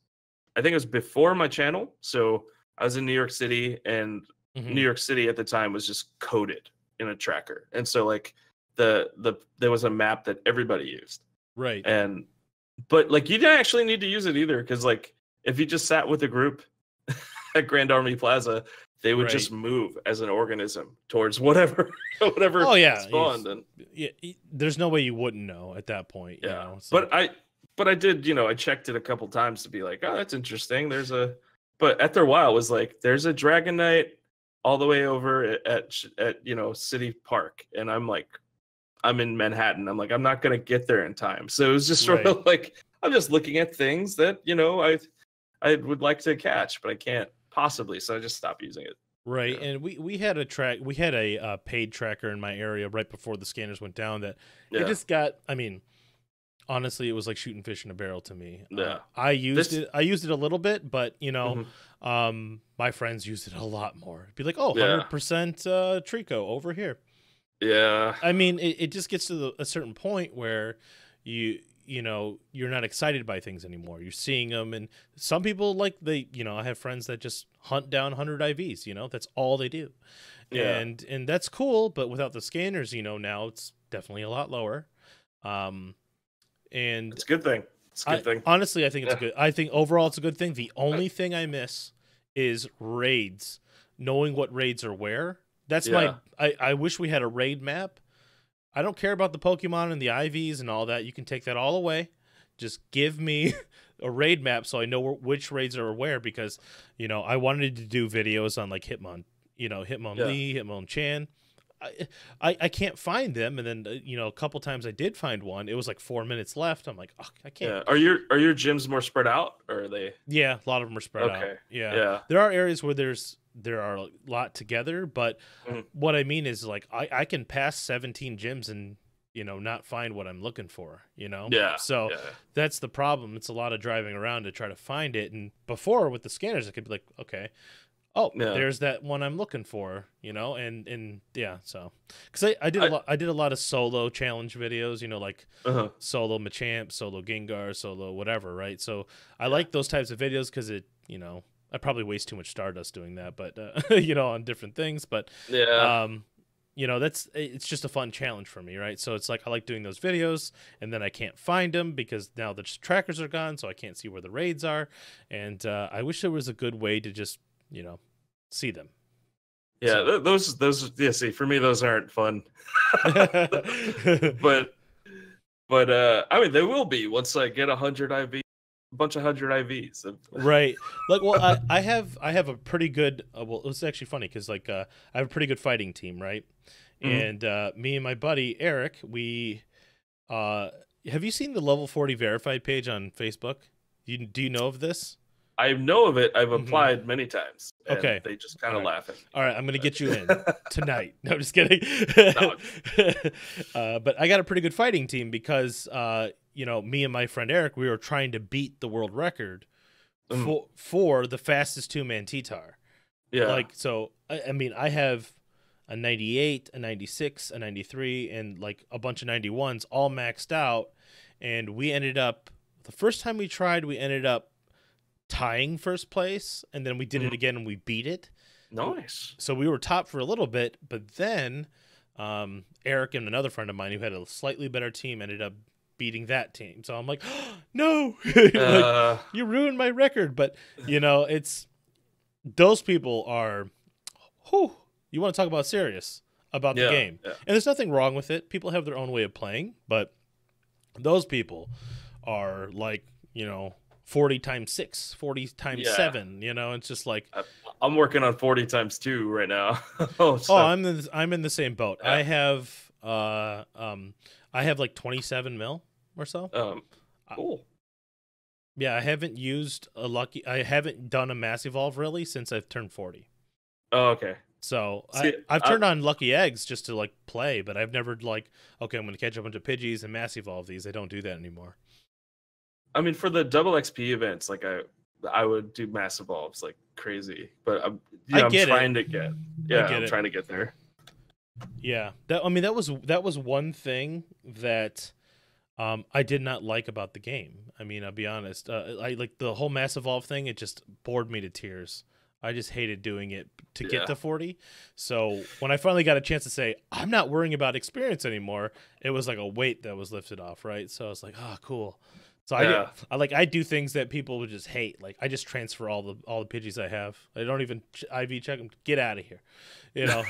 I think it was before my channel. So I was in New York City, and New York City at the time was just coded in a tracker, and so like there was a map that everybody used. Right. But like you didn't actually need to use it either, because like if you just sat with a group at Grand Army Plaza, they would just move as an organism towards whatever spawned. And there's no way you wouldn't know at that point. You know, so. But I did, you know, I checked it a couple times to be like, oh, that's interesting. But after a while, it was like, there's a Dragon Knight all the way over at you know, City Park, and I'm in Manhattan. I'm like, I'm not gonna get there in time. So it was just sort of like I'm just looking at things that, you know, I would like to catch, but I can't possibly. So I just stopped using it. Right. Yeah. And we had a paid tracker in my area right before the scanners went down that it just got. I mean, honestly, it was like shooting fish in a barrel to me. Yeah. I used it a little bit, but you know, my friends used it a lot more. It'd be like, 100% Trico over here. Yeah. I mean, it just gets to a certain point where you know, you're not excited by things anymore. You're seeing them, and some people you know, I have friends that just hunt down 100 IVs, you know, that's all they do. Yeah. And that's cool, but without the scanners, you know, now it's definitely a lot lower. And it's a good thing. It's a good thing. Honestly, I think it's good. I think overall it's a good thing. The only thing I miss is raids, knowing what raids are where. That's I wish we had a raid map. I don't care about the Pokemon and the IVs and all that. You can take that all away. just give me a raid map so I know which raids are where, because, you know, I wanted to do videos on like Hitmon, you know, Hitmonlee, Hitmonchan. I can't find them, and then you know, a couple times I did find one. It was like 4 minutes left. I'm like, oh, I can't. Yeah. Are your gyms more spread out, or are they? Yeah, a lot of them are spread out. Yeah. There are areas where there are a lot together, but what I mean is like I can pass 17 gyms and, you know, not find what I'm looking for, you know? Yeah. So that's the problem. It's a lot of driving around to try to find it. And before with the scanners, it could be like, okay, oh, there's that one I'm looking for, you know? And yeah, so because I did a lot of solo challenge videos, you know, like solo Machamp, solo Gengar, solo whatever, right? So I like those types of videos because it, you know, I probably waste too much Stardust doing that, but you know, on different things, but you know, it's just a fun challenge for me, right? So it's like I like doing those videos, and then I can't find them because now the trackers are gone, so I can't see where the raids are, and I wish there was a good way to just, you know, see them. Yeah, so. those yeah. See, for me, those aren't fun. but I mean, they will be once I get 100 IV. Bunch of 100 IVs, right? Like, well, I have a pretty good. Well, it's actually funny because like I have a pretty good fighting team, right? And me and my buddy Eric, we have you seen the level 40 verified page on Facebook? Do you know of this? I know of it. I've applied many times. Okay, they just kind of laughing. All right, I'm gonna get you in tonight. No, I'm just kidding. But I got a pretty good fighting team because you know, me and my friend Eric, we were trying to beat the world record for the fastest two-man T-Tar. Yeah. Like, so, I mean, I have a 98, a 96, a 93, and like a bunch of 91s all maxed out. And we ended up, the first time we tried, we ended up tying first place. And then we did it again and we beat it. Nice. So we were top for a little bit, but then Eric and another friend of mine who had a slightly better team ended up beating that team. So I'm like, oh, no, like, you ruined my record. But you know, it's those people are, you want to talk about serious about the game. And there's nothing wrong with it. People have their own way of playing, but those people are like, you know, 40 times 6, 40 times 7, you know, it's just like I'm working on 40 times 2 right now. I'm in the same boat. I have like 27 mil or so. Cool. Yeah, I haven't done a mass evolve really since I've turned 40. Oh, okay. So I've turned on lucky eggs just to like play, but I've never like, okay, I'm going to catch a bunch of Pidgeys and mass evolve these. I don't do that anymore. I mean, for the double XP events, like I would do mass evolves like crazy, but I'm trying to get there. Yeah, that was one thing that I did not like about the game. I mean, I'll be honest. I like the whole mass evolve thing. It just bored me to tears. I just hated doing it to get to 40. So when I finally got a chance to say I'm not worrying about experience anymore, it was like a weight that was lifted off, right? So I was like, oh, cool. So I do things that people would just hate. Like I just transfer all the Pidgeys I have. I don't even IV check them. Get out of here. You know,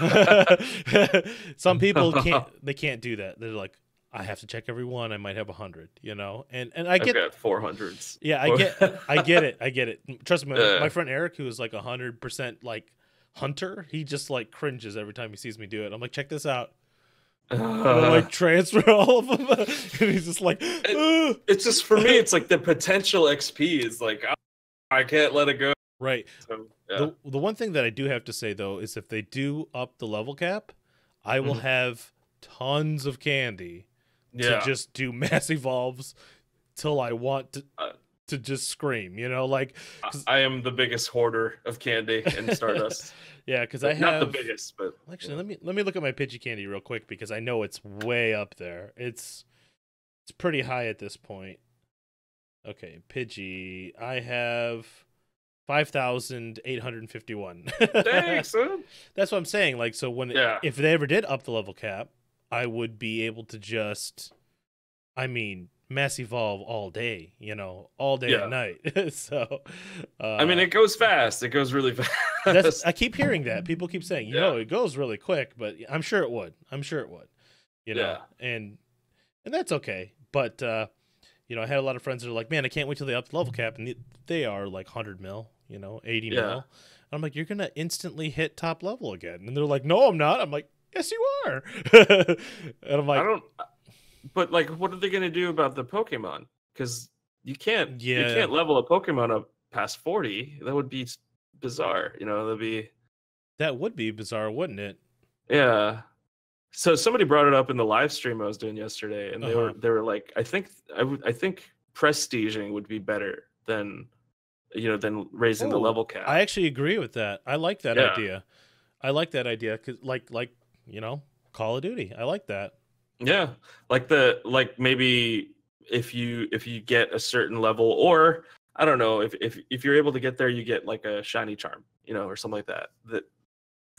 some people can't do that. They're like, I have to check every one. I might have 100. You know, and I get I've got 400s. Yeah, I get it. Trust me, my friend Eric, who is like 100% like hunter, he just like cringes every time he sees me do it. I'm like, check this out. I like transfer all of them, and he's just like, it's just for me. It's like the potential XP is like I can't let it go. Right. So, the one thing that I do have to say though is if they do up the level cap, I will have tons of candy to just do mass evolves till I want to just scream. You know, like I am the biggest hoarder of candy and Stardust. Yeah, because I have not the biggest, but actually, let me look at my Pidgey candy real quick because I know it's way up there. It's pretty high at this point. Okay, Pidgey, I have 5,851. Thanks, son. That's what I'm saying. Like, so if they ever did up the level cap, I would be able to just, I mean, mass evolve all day, you know, all day and night. So I mean, it goes fast. It goes really fast. I keep hearing that. People keep saying, you know, it goes really quick, but I'm sure it would. You know, and that's okay. But you know, I had a lot of friends that are like, man, I can't wait till they up the level cap, and they are like 100 mil, you know, 80 mil. And I'm like, you're gonna instantly hit top level again, and they're like, no, I'm not. I'm like, yes, you are. And I'm like, I don't. But like, what are they gonna do about the Pokemon? Because you can't level a Pokemon up past 40. That would be bizarre. You know, that would be bizarre, wouldn't it? Yeah. So somebody brought it up in the live stream I was doing yesterday, and they were like, I think prestiging would be better than raising the level cap. I actually agree with that. I like that idea. I like that idea because like you know, Call of Duty. I like that. Yeah, like maybe if you get a certain level, or I don't know, if you're able to get there, you get like a shiny charm, you know, or something like that.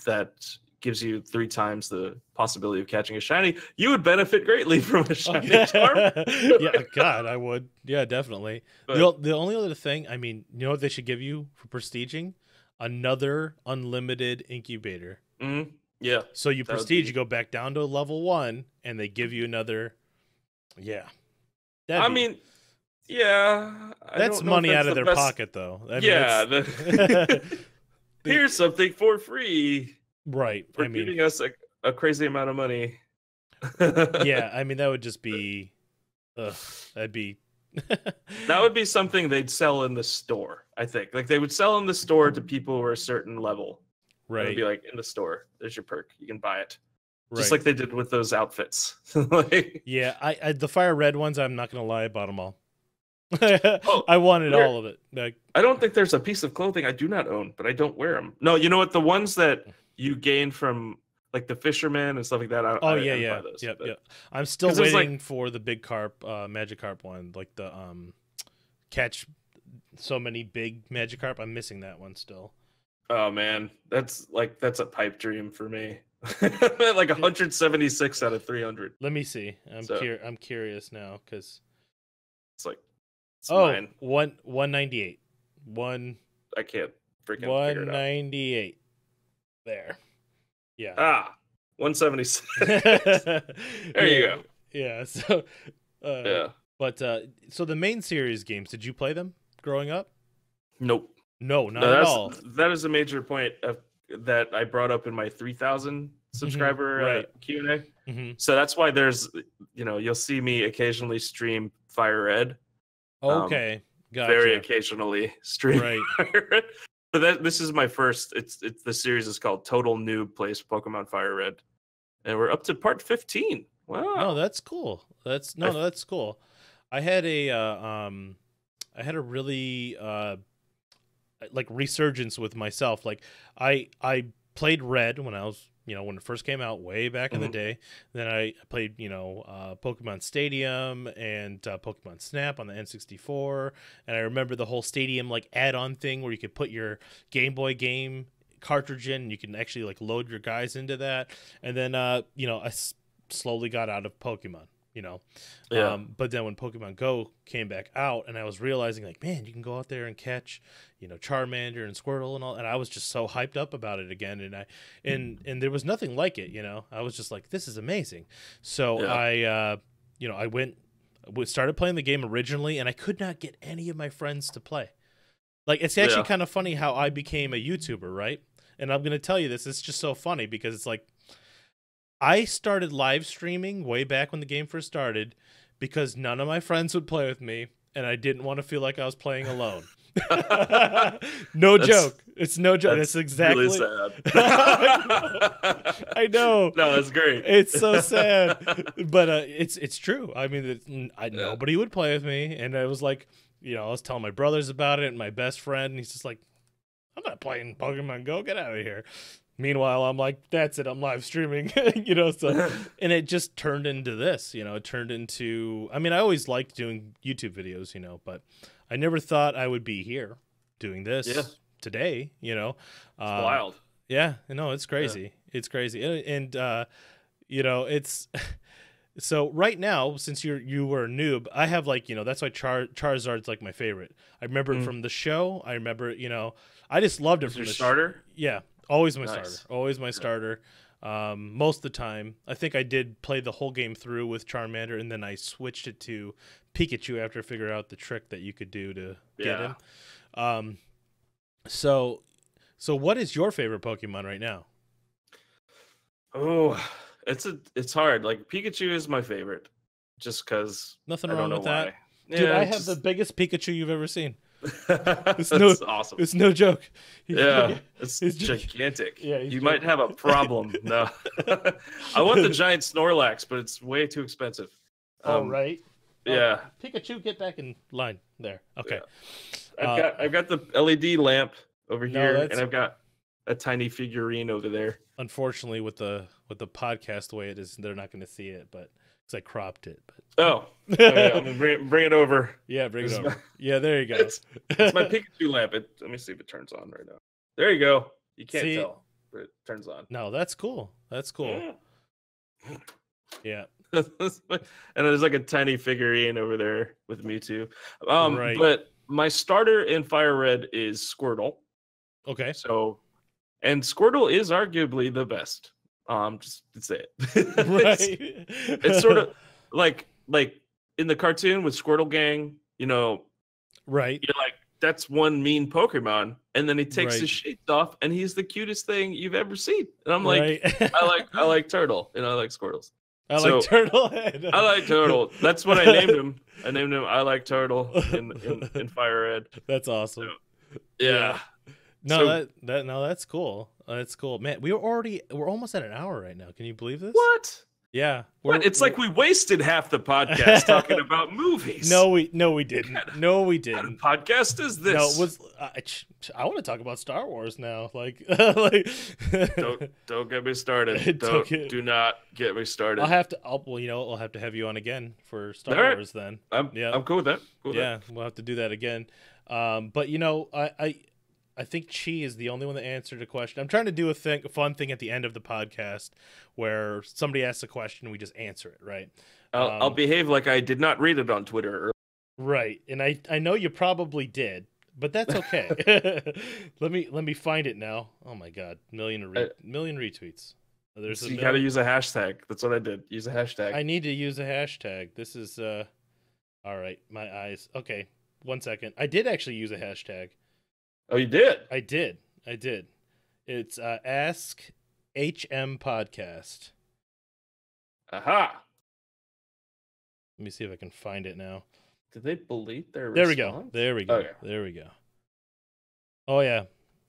That gives you 3 times the possibility of catching a shiny. You would benefit greatly from a shiny charm. Yeah, God, I would. Yeah, definitely. But the only other thing, I mean, you know what they should give you for prestiging? Another unlimited incubator. Mm-hmm. Yeah. So you prestige, you go back down to level 1, and they give you another. Yeah. I mean, yeah. That's money out of their pocket, though. I mean, here's something for free. Right. For giving us a crazy amount of money. Yeah, I mean, that would just be. That'd be. That would be something they'd sell in the store, I think. Like, they would sell in the store to people who are a certain level. Right. It would be like, in the store, there's your perk. You can buy it. Right. Just like they did with those outfits. Yeah, I the fire red ones, I'm not going to lie, I bought them all. I wanted all of it. Like, I don't think there's a piece of clothing I do not own, but I don't wear them. No, you know what? The ones that you gain from like the fisherman and stuff like that. I buy those, yep. I'm still waiting for the big carp, Magikarp one, like the catch so many big Magikarp. I'm missing that one still. Oh man, that's a pipe dream for me. Like 176 out of 300. Let me see. I'm curious now because it's mine. 198. I can't freaking 198. There. Yeah. 176. There you go. Yeah. So. Yeah. But so the main series games, did you play them growing up? Nope. No, not at all. That is a major point that I brought up in my 3,000 subscriber Q&A. Mm-hmm. So that's why there's, you'll see me occasionally stream Fire Red. Okay, gotcha. Very occasionally stream Fire Red. But this is my first. It's the series is called Total Noob Plays Pokemon Fire Red, and we're up to part 15. Wow. Oh, that's cool. That's cool. I had a really like resurgence with myself. Like I played Red when I was, when it first came out way back in the day. Then I played, Pokemon Stadium and Pokemon Snap on the N64. And I remember the whole Stadium like add-on thing where you could put your Game Boy game cartridge in and you can actually like load your guys into that. And then, I slowly got out of Pokemon. But then when Pokemon Go came back out and I was realizing like, man, you can go out there and catch, Charmander and Squirtle and all, and I was just so hyped up about it again. And there was nothing like it, I was just like, this is amazing. So I started playing the game originally and I could not get any of my friends to play. Like, it's actually kind of funny how I became a YouTuber, right? And I'm going to tell you this, it's just so funny because it's like, I started live streaming way back when the game first started because none of my friends would play with me and I didn't want to feel like I was playing alone. Joke. It's no joke. That's exactly really sad. I know. No, that's great. It's so sad. But it's true. I mean, nobody would play with me. And I was like, I was telling my brothers about it and my best friend. And he's just like, I'm not playing Pokemon Go. Get out of here. Meanwhile, I'm like, that's it. I'm live streaming, so, and it just turned into this, it turned into, I mean, I always liked doing YouTube videos, but I never thought I would be here doing this today, It's wild. Yeah, no, it's crazy. Yeah. It's crazy. And it's, so right now, since you were a noob, I have like, that's why Charizard's like my favorite. I remember it from the show. I remember, I just loved it from your starter. Yeah. Always my starter. Always my starter. most of the time. I think I did play the whole game through with Charmander, and then I switched it to Pikachu after I figured out the trick that you could do to get him. So what is your favorite Pokemon right now? Oh, it's hard. Like Pikachu is my favorite, just because. Nothing wrong with that. Yeah, dude, I have the biggest Pikachu you've ever seen. That's awesome. It's no joke. It's gigantic. Yeah, you might have a problem. No, I want the giant Snorlax, but it's way too expensive. Right. Yeah. Pikachu, get back in line there. Okay. Yeah. I've got the LED lamp over here, and I've got a tiny figurine over there. Unfortunately, with the podcast the way it is, they're not going to see it, but because I cropped it. But okay, I'm gonna bring it over. Yeah, bring it over. Yeah, there you go. It's my Pikachu lamp. Let me see if it turns on right now. There you go. You can't tell, but it turns on. No, that's cool. That's cool. Yeah. And there's like a tiny figurine over there with Mewtwo. Right. But my starter in Fire Red is Squirtle. Okay. And Squirtle is arguably the best. Just to say it. Right. It's sort of like in the cartoon with Squirtle Gang, right. You're like, that's one mean Pokemon, and then he takes his shades off, and he's the cutest thing you've ever seen. And I'm like, I like Turtle, and I like Squirtles. I like Turtle. I like Turtle. That's what I named him. I named him I Like Turtle in Fire Red. That's awesome. So, yeah. No, that's cool. That's cool, man. We're almost at an hour right now. Can you believe this? What? Yeah. It's like we wasted half the podcast talking about movies. No, we didn't. No, we didn't. What podcast is this? No, it was. I want to talk about Star Wars now. Like don't get me started. Do not get me started. I'll have to have you on again for Star Wars then. I'm cool with that. We'll have to do that again. But I think Chi is the only one that answered a question. I'm trying to do a fun thing at the end of the podcast where somebody asks a question and we just answer it, right? I'll behave like I did not read it on Twitter. Right, and I know you probably did, but that's okay. Let me find it now. Oh my God, million retweets. You got to use a hashtag. That's what I did. Use a hashtag. I need to use a hashtag. This is all right. My eyes. Okay, 1 second. I did actually use a hashtag. Oh, you did? I did. It's Ask HM Podcast. Aha. Let me see if I can find it now. Did they delete their response? There we go. Okay. There we go. Oh, yeah.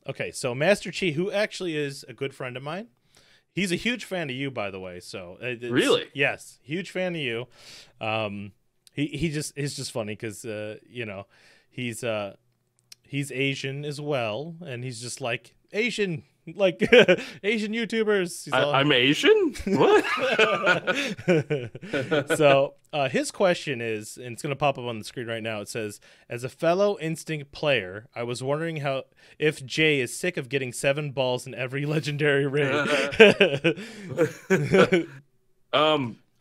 Okay, so Master Chi, who actually is a good friend of mine, he's a huge fan of you, by the way. So really? Yes, huge fan of you. It's just funny because, he's Asian as well, and he's just like Asian YouTubers. I'm Asian? What? So his question is, and it's going to pop up on the screen right now. It says, as a fellow Instinct player, I was wondering if Jay is sick of getting 7 balls in every legendary raid.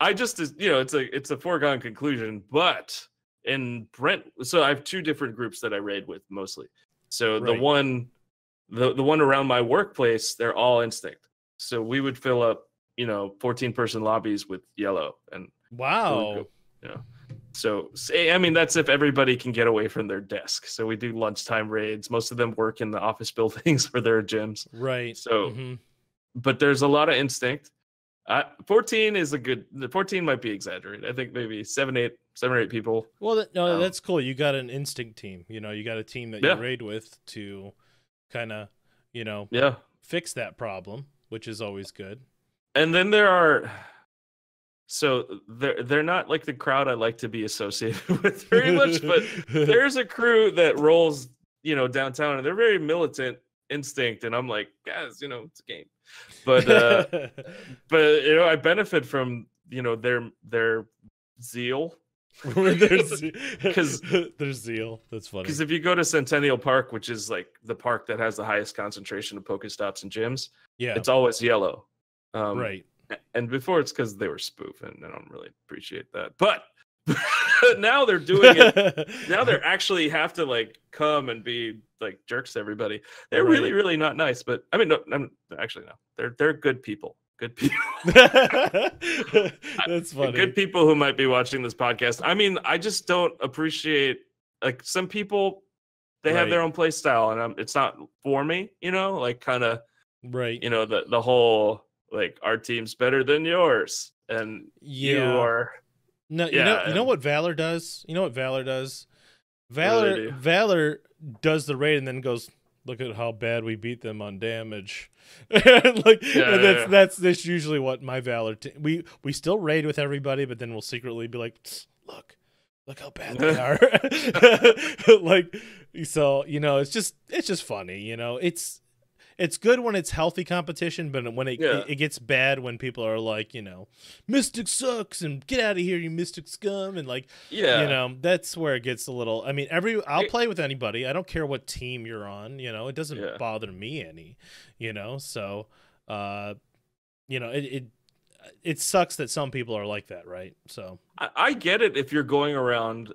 I just, it's a foregone conclusion, but in Brent, so I have 2 different groups that I raid with mostly. So the one around my workplace, they're all Instinct. So we would fill up, 14-person lobbies with yellow. And wow. So I mean, that's if everybody can get away from their desk. So we do lunchtime raids. Most of them work in the office buildings where there are gyms. Right. So, but there's a lot of Instinct. 14 might be exaggerated. I think maybe 7 or 8 people. Well, that's cool. You got an Instinct team. You got a team that you raid with to kind of, fix that problem, which is always good. And then they're not like the crowd I like to be associated with very much, but there's a crew that rolls, downtown, and they're very militant Instinct, and I'm like, guys, it's a game. But I benefit from their zeal. Because their zeal. That's funny. Because if you go to Centennial Park, which is like the park that has the highest concentration of Pokestops and gyms, it's always yellow. Right. And before it's because they were spoofing. I don't really appreciate that. But now they're doing it. Now they actually have to like come and be like jerks to everybody. They're really, really not nice. But I mean, no. They're good people. good people. That's funny. Good people who might be watching this podcast. I mean, I just don't appreciate, like, some people, they have their own play style, and it's not for me, you know, like, kind of, right. you know, the whole, like, our team's better than yours, and you are. No, Yeah, you know what Valor does? You know what Valor does? What do they do? Valor does the raid and then goes, look at how bad we beat them on damage. Like, and that's usually what my Valor we still raid with everybody, but then we'll secretly be like, look how bad they are. Like, so, you know, it's just funny, you know. It's good when it's healthy competition, but when it gets bad when people are like, you know, Mystic sucks and get out of here, you Mystic scum, and like, you know, that's where it gets a little. I mean, I'll play with anybody. I don't care what team you're on. You know, it doesn't bother me any. You know, so, you know, it sucks that some people are like that, right? So I get it if you're going around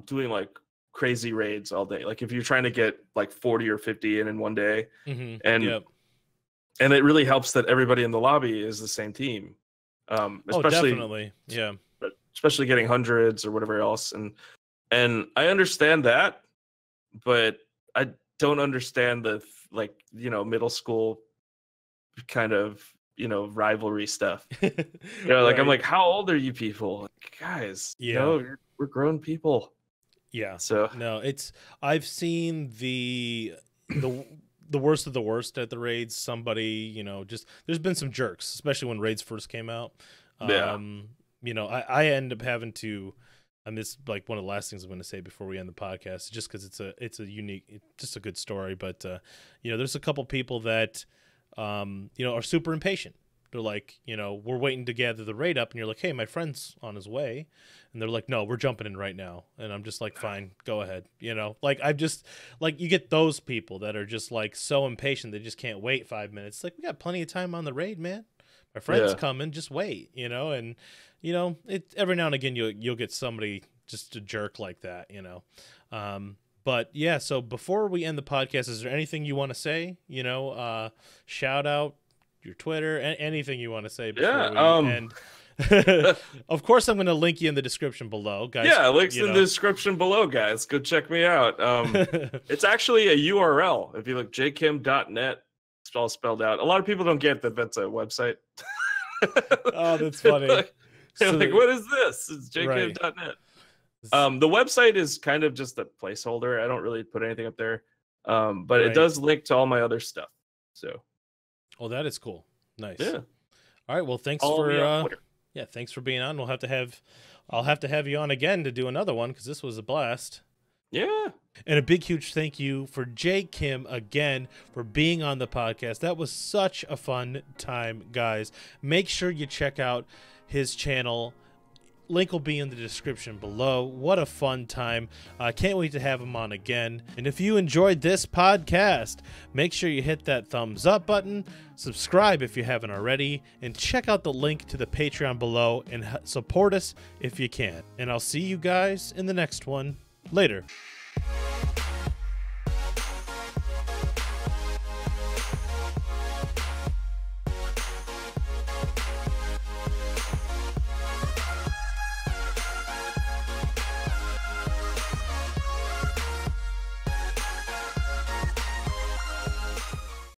doing like crazy raids all day, like if you're trying to get like 40 or 50 in one day, and it really helps that everybody in the lobby is the same team, especially definitely, especially getting hundreds or whatever else, and I understand that, but I don't understand the, like, you know, middle school kind of, you know, rivalry stuff. You know, like, I'm like, how old are you people, like, guys? You know, we're grown people. Yeah. So no, I've seen the worst of the worst at the raids. Somebody, you know, there's been some jerks, especially when raids first came out. You know, I end up having to, and this is like one of the last things I'm going to say before we end the podcast, just because it's a unique, just a good story. But you know, there's a couple people that you know, are super impatient. They're like, you know, we're waiting to gather the raid up, and you're like, hey, my friend's on his way. And they're like, no, we're jumping in right now. And I'm just like, fine, go ahead. You know, like, I've just, like, you get those people that are just, like, so impatient they just can't wait 5 minutes. Like, we got plenty of time on the raid, man. My friend's coming, just wait, you know? And, you know, every now and again you'll get somebody just a jerk like that, you know? But, yeah, so before we end the podcast, is there anything you want to say? You know, shout out your Twitter, anything you want to say before we end. Of course, I'm going to link you in the description below, guys. Yeah, links in the description below, guys. Go check me out. It's actually a URL. If you look, jkim.net, it's all spelled out. A lot of people don't get that that's a website. Oh, that's funny. like, what is this? It's jkim.net. The website is kind of just a placeholder. I don't really put anything up there, but it does link to all my other stuff. So, oh, that is cool. Nice. Yeah. All right. Well, thanks thanks for being on. I'll have to have you on again to do another one, because this was a blast. Yeah. And a big, huge thank you for J Kim again for being on the podcast. That was such a fun time, guys. Make sure you check out his channel. Link will be in the description below. What a fun time. Can't wait to have him on again. And if you enjoyed this podcast, make sure you hit that thumbs up button, subscribe if you haven't already, and check out the link to the Patreon below and support us if you can. And I'll see you guys in the next one. Later.